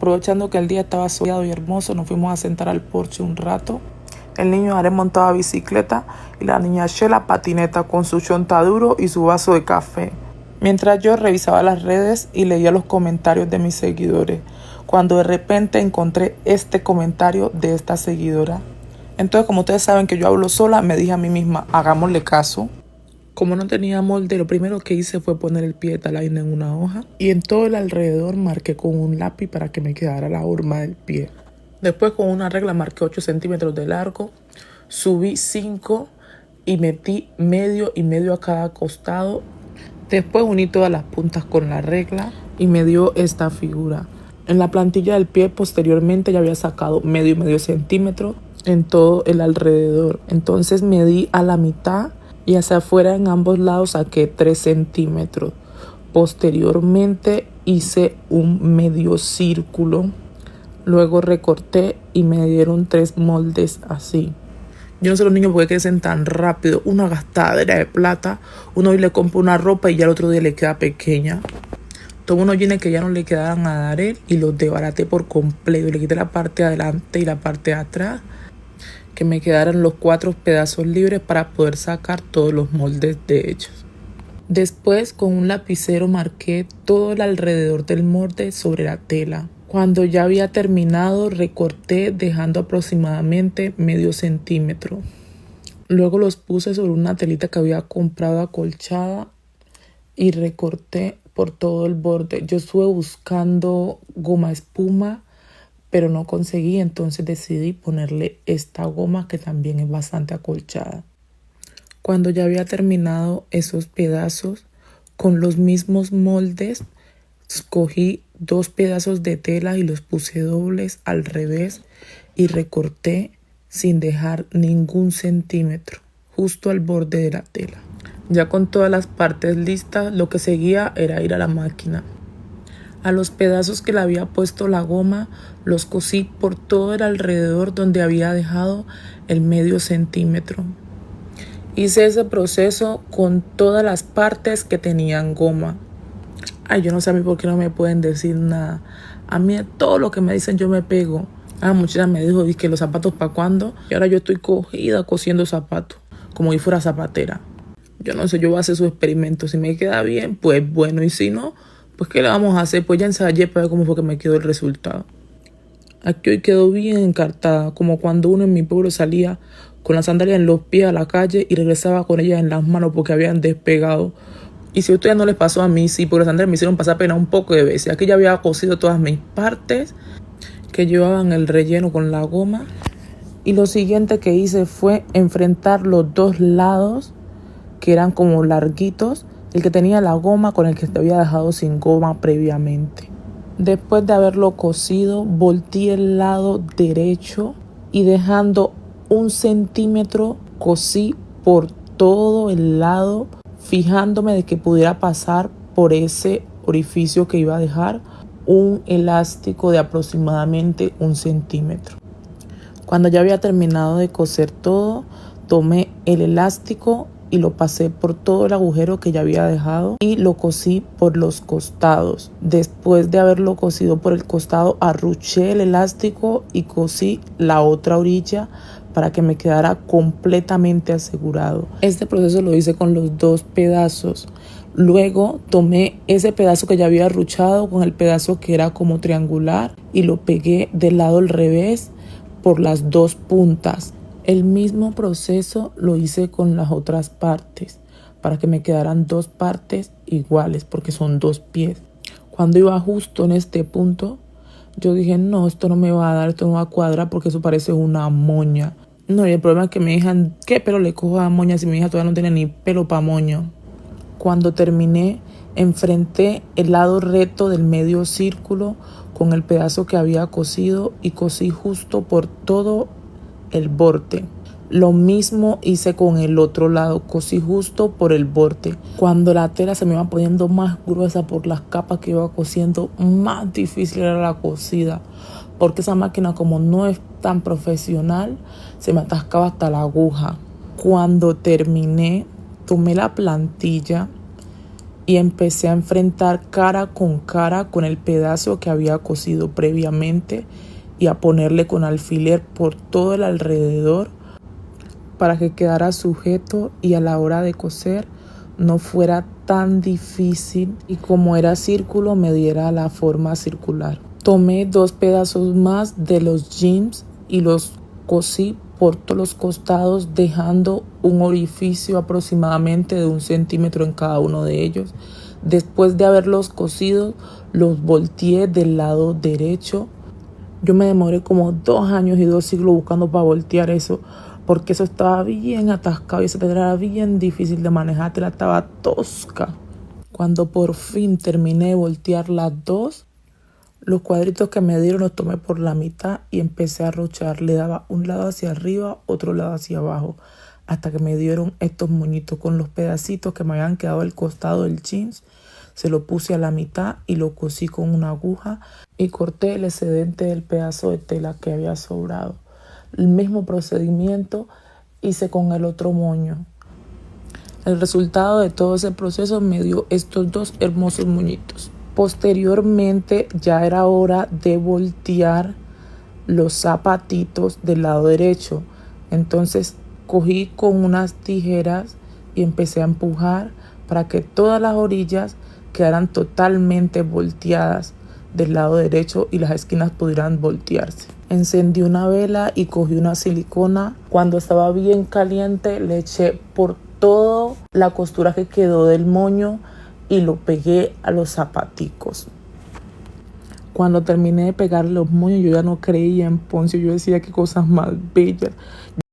Aprovechando que el día estaba soleado y hermoso, nos fuimos a sentar al porche un rato. El niño Arem montaba bicicleta y la niña Sheila patineta con su chontaduro y su vaso de café. Mientras yo revisaba las redes y leía los comentarios de mis seguidores, cuando de repente encontré este comentario de esta seguidora. Entonces, como ustedes saben que yo hablo sola, me dije a mí misma, hagámosle caso. Como no tenía molde, lo primero que hice fue poner el pie de talaina en una hoja y en todo el alrededor marqué con un lápiz para que me quedara la horma del pie. Después con una regla marqué 8 centímetros de largo, subí 5 y metí medio y medio a cada costado. Después uní todas las puntas con la regla y me dio esta figura. En la plantilla del pie posteriormente ya había sacado medio y medio centímetro en todo el alrededor. Entonces medí a la mitad y hacia afuera en ambos lados saqué 3 centímetros. Posteriormente hice un medio círculo. Luego recorté y me dieron 3 moldes así. Yo no sé los niños por qué crecen tan rápido. Una gastadera de plata. Uno hoy le compra una ropa y ya el otro día le queda pequeña. Tomé unos jeans que ya no le quedaban a Darel y los desbaraté por completo. Le quité la parte de adelante y la parte de atrás. Que me quedaran los 4 pedazos libres para poder sacar todos los moldes de ellos. Después con un lapicero marqué todo el alrededor del molde sobre la tela. Cuando ya había terminado, recorté dejando aproximadamente medio centímetro. Luego los puse sobre una telita que había comprado acolchada y recorté por todo el borde. Yo estuve buscando goma espuma, pero no conseguí, entonces decidí ponerle esta goma que también es bastante acolchada. Cuando ya había terminado esos pedazos, con los mismos moldes, escogí 2 pedazos de tela y los puse dobles al revés y recorté sin dejar ningún centímetro, justo al borde de la tela. Ya con todas las partes listas, lo que seguía era ir a la máquina. A los pedazos que le había puesto la goma, los cosí por todo el alrededor donde había dejado el medio centímetro. Hice ese proceso con todas las partes que tenían goma. Ay, yo no sé a mí por qué no me pueden decir nada. A mí todo lo que me dicen yo me pego. Muchacha me dijo, que los zapatos ¿para cuándo? Y ahora yo estoy cogida cosiendo zapatos, como si fuera zapatera. Yo no sé, yo voy a hacer su experimento. Si me queda bien, pues bueno. Y si no, pues ¿qué le vamos a hacer? Pues ya ensayé para ver cómo fue que me quedó el resultado. Aquí hoy quedó bien encartada, como cuando uno en mi pueblo salía con las sandalias en los pies a la calle y regresaba con ellas en las manos porque habían despegado. Y si a ustedes no les pasó a mí, sí, porque las sandalias me hicieron pasar pena un poco de veces. Aquí ya había cosido todas mis partes que llevaban el relleno con la goma. Y lo siguiente que hice fue enfrentar los 2 lados que eran como larguitos, el que tenía la goma con el que te había dejado sin goma previamente. Después de haberlo cosido, volteé el lado derecho y dejando 1 centímetro cosí por todo el lado, fijándome de que pudiera pasar por ese orificio que iba a dejar un elástico de aproximadamente 1 centímetro. Cuando ya había terminado de coser todo, tomé el elástico y lo pasé por todo el agujero que ya había dejado y lo cosí por los costados. Después de haberlo cosido por el costado, arruché el elástico y cosí la otra orilla para que me quedara completamente asegurado. Este proceso lo hice con los 2 pedazos. Luego tomé ese pedazo que ya había arruchado con el pedazo que era como triangular y lo pegué del lado al revés por las 2 puntas. El mismo proceso lo hice con las otras partes para que me quedaran 2 partes iguales porque son 2 pies. Cuando iba justo en este punto, yo dije, no, esto no me va a dar, esto no va a cuadrar porque eso parece una moña. No, y el problema es que mi hija, ¿qué pelo le cojo a moña si mi hija todavía no tiene ni pelo para moño? Cuando terminé, enfrenté el lado recto del medio círculo con el pedazo que había cosido y cosí justo por todo el borde. Lo mismo hice con el otro lado, cosí justo por el borde. Cuando la tela se me iba poniendo más gruesa por las capas que iba cosiendo, más difícil era la cosida, porque esa máquina, como no es tan profesional, se me atascaba hasta la aguja. Cuando terminé, tomé la plantilla y empecé a enfrentar cara con el pedazo que había cosido previamente y a ponerle con alfiler por todo el alrededor para que quedara sujeto y a la hora de coser no fuera tan difícil y como era círculo me diera la forma circular. Tomé 2 pedazos más de los jeans y los cosí por todos los costados, dejando un orificio aproximadamente de 1 centímetro en cada uno de ellos. Después de haberlos cosido, los volteé del lado derecho. Yo me demoré como 2 años y 2 siglos buscando para voltear eso, porque eso estaba bien atascado y esa tela era bien difícil de manejar, la tela estaba tosca. Cuando por fin terminé de voltear las 2, los cuadritos que me dieron los tomé por la mitad y empecé a arrochar. Le daba un lado hacia arriba, otro lado hacia abajo, hasta que me dieron estos moñitos con los pedacitos que me habían quedado al costado del jeans. Se lo puse a la mitad y lo cosí con una aguja y corté el excedente del pedazo de tela que había sobrado. El mismo procedimiento hice con el otro moño. El resultado de todo ese proceso me dio estos 2 hermosos moñitos. Posteriormente ya era hora de voltear los zapatitos del lado derecho. Entonces cogí con unas tijeras y empecé a empujar para que todas las orillas quedaran totalmente volteadas del lado derecho y las esquinas pudieran voltearse. Encendí una vela y cogí una silicona. Cuando estaba bien caliente le eché por toda la costura que quedó del moño y lo pegué a los zapaticos. Cuando terminé de pegar los moños yo ya no creía en Poncio. Yo decía qué cosas más bellas.